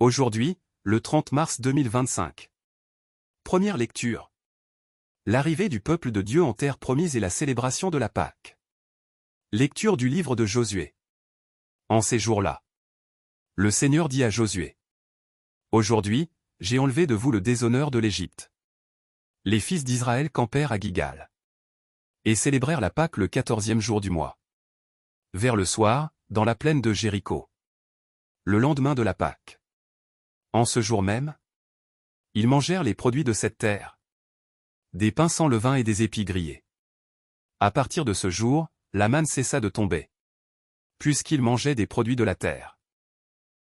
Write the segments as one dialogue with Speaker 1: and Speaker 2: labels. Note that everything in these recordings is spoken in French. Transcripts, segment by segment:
Speaker 1: Aujourd'hui, le 30 mars 2025. Première lecture. L'arrivée du peuple de Dieu en terre promise et la célébration de la Pâque. Lecture du livre de Josué. En ces jours-là, le Seigneur dit à Josué: Aujourd'hui, j'ai enlevé de vous le déshonneur de l'Égypte. Les fils d'Israël campèrent à Gilgal et célébrèrent la Pâque le 14e jour du mois. Vers le soir, dans la plaine de Jéricho. Le lendemain de la Pâque. En ce jour même, ils mangèrent les produits de cette terre. Des pains sans levain et des épis grillés. À partir de ce jour, la manne cessa de tomber. Puisqu'ils mangeaient des produits de la terre.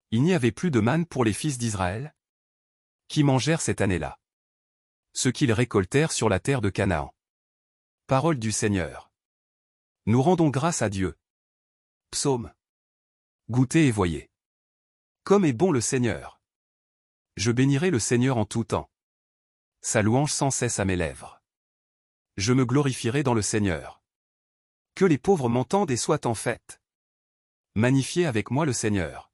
Speaker 1: Il n'y avait plus de manne pour les fils d'Israël, qui mangèrent cette année-là ce qu'ils récoltèrent sur la terre de Canaan. Parole du Seigneur. Nous rendons grâce à Dieu. Psaume. Goûtez et voyez. Comme est bon le Seigneur. Je bénirai le Seigneur en tout temps. Sa louange sans cesse à mes lèvres. Je me glorifierai dans le Seigneur. Que les pauvres m'entendent et soient en fête. Magnifiez avec moi le Seigneur.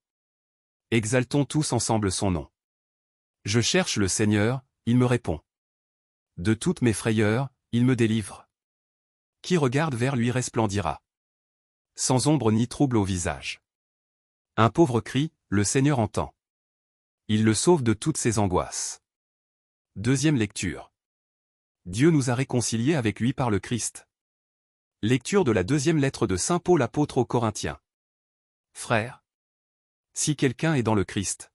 Speaker 1: Exaltons tous ensemble son nom. Je cherche le Seigneur, il me répond. De toutes mes frayeurs, il me délivre. Qui regarde vers lui resplendira. Sans ombre ni trouble au visage. Un pauvre crie, le Seigneur entend. Il le sauve de toutes ses angoisses. Deuxième lecture. Dieu nous a réconciliés avec lui par le Christ. Lecture de la deuxième lettre de Saint Paul apôtre aux Corinthiens. Frères, si quelqu'un est dans le Christ,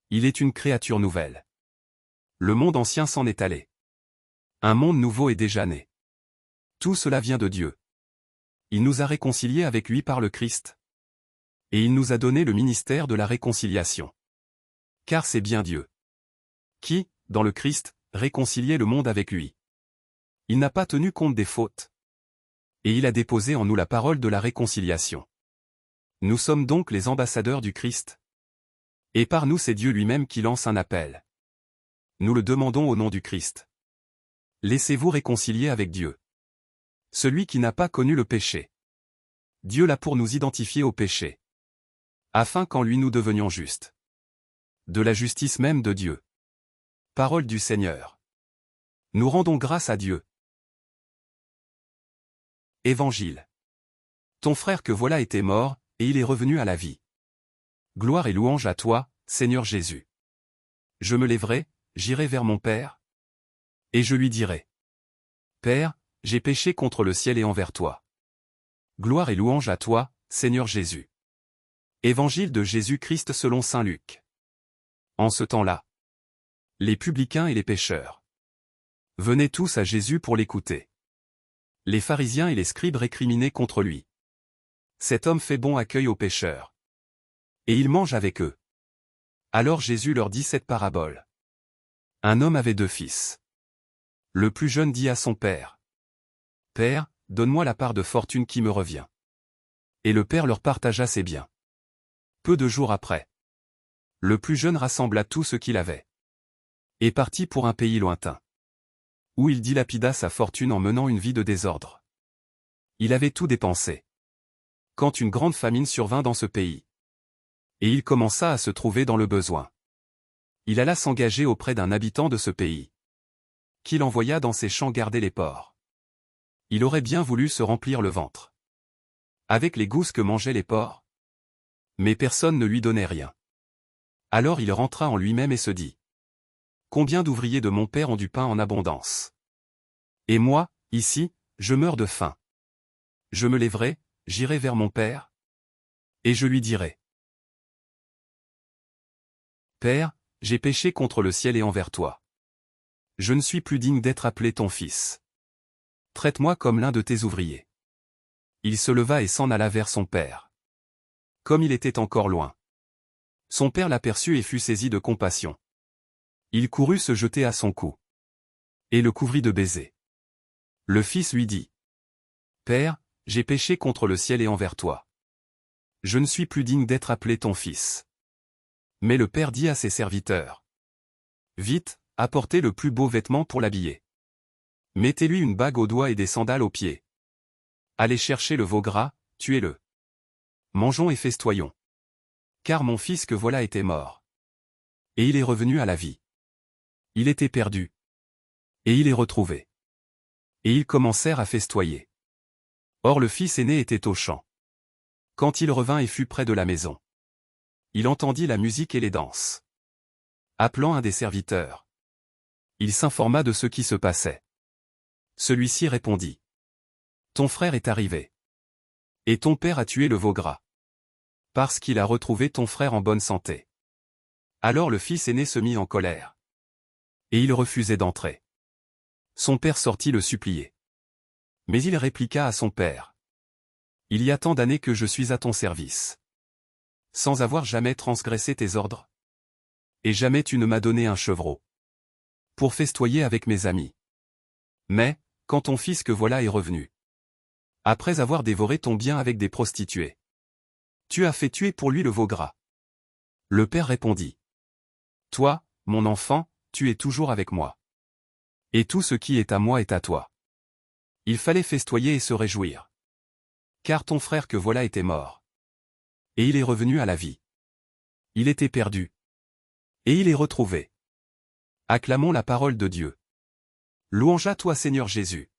Speaker 1: il est une créature nouvelle. Le monde ancien s'en est allé. Un monde nouveau est déjà né. Tout cela vient de Dieu. Il nous a réconciliés avec lui par le Christ. Et il nous a donné le ministère de la réconciliation. Car c'est bien Dieu qui, dans le Christ, réconciliait le monde avec lui. Il n'a pas tenu compte des fautes. Et il a déposé en nous la parole de la réconciliation. Nous sommes donc les ambassadeurs du Christ. Et par nous c'est Dieu lui-même qui lance un appel. Nous le demandons au nom du Christ. Laissez-vous réconcilier avec Dieu. Celui qui n'a pas connu le péché. Dieu l'a pour nous identifier au péché. Afin qu'en lui nous devenions justes. De la justice même de Dieu. Parole du Seigneur. Nous rendons grâce à Dieu. Évangile. Ton frère que voilà était mort, et il est revenu à la vie. Gloire et louange à toi, Seigneur Jésus. Je me lèverai, j'irai vers mon Père. Et je lui dirai: Père, j'ai péché contre le ciel et envers toi. Gloire et louange à toi, Seigneur Jésus. Évangile de Jésus-Christ selon saint Luc. En ce temps-là, les publicains et les pécheurs venaient tous à Jésus pour l'écouter. Les pharisiens et les scribes récriminaient contre lui. Cet homme fait bon accueil aux pécheurs. Et il mange avec eux. Alors Jésus leur dit cette parabole. Un homme avait 2 fils. Le plus jeune dit à son père: Père, donne-moi la part de fortune qui me revient. Et le père leur partagea ses biens. Peu de jours après, le plus jeune rassembla tout ce qu'il avait. Et partit pour un pays lointain. Où il dilapida sa fortune en menant une vie de désordre. Il avait tout dépensé. Quand une grande famine survint dans ce pays. Et il commença à se trouver dans le besoin. Il alla s'engager auprès d'un habitant de ce pays. Qu'il envoya dans ses champs garder les porcs. Il aurait bien voulu se remplir le ventre. Avec les gousses que mangeaient les porcs. Mais personne ne lui donnait rien. Alors il rentra en lui-même et se dit: Combien d'ouvriers de mon père ont du pain en abondance? Et moi, ici, je meurs de faim. Je me lèverai, j'irai vers mon père. Et je lui dirai: Père, j'ai péché contre le ciel et envers toi. Je ne suis plus digne d'être appelé ton fils. Traite-moi comme l'un de tes ouvriers. Il se leva et s'en alla vers son père. Comme il était encore loin. Son père l'aperçut et fut saisi de compassion. Il courut se jeter à son cou. Et le couvrit de baisers. Le fils lui dit: Père, j'ai péché contre le ciel et envers toi. Je ne suis plus digne d'être appelé ton fils. Mais le père dit à ses serviteurs: Vite, apportez le plus beau vêtement pour l'habiller. Mettez-lui une bague au doigt et des sandales aux pieds. Allez chercher le veau gras, tuez-le. Mangeons et festoyons. Car mon fils que voilà était mort. Et il est revenu à la vie. Il était perdu. Et il est retrouvé. Et ils commencèrent à festoyer. Or le fils aîné était au champ. Quand il revint et fut près de la maison, il entendit la musique et les danses. Appelant un des serviteurs, il s'informa de ce qui se passait. Celui-ci répondit: Ton frère est arrivé. Et ton père a tué le veau gras. Parce qu'il a retrouvé ton frère en bonne santé. Alors le fils aîné se mit en colère. Et il refusait d'entrer. Son père sortit le supplier. Mais il répliqua à son père: Il y a tant d'années que je suis à ton service, sans avoir jamais transgressé tes ordres. Et jamais tu ne m'as donné un chevreau pour festoyer avec mes amis. Mais, quand ton fils que voilà est revenu, après avoir dévoré ton bien avec des prostituées, tu as fait tuer pour lui le veau gras. Le père répondit: Toi, mon enfant, tu es toujours avec moi. Et tout ce qui est à moi est à toi. Il fallait festoyer et se réjouir. Car ton frère que voilà était mort. Et il est revenu à la vie. Il était perdu. Et il est retrouvé. Acclamons la parole de Dieu. Louange à toi Seigneur Jésus.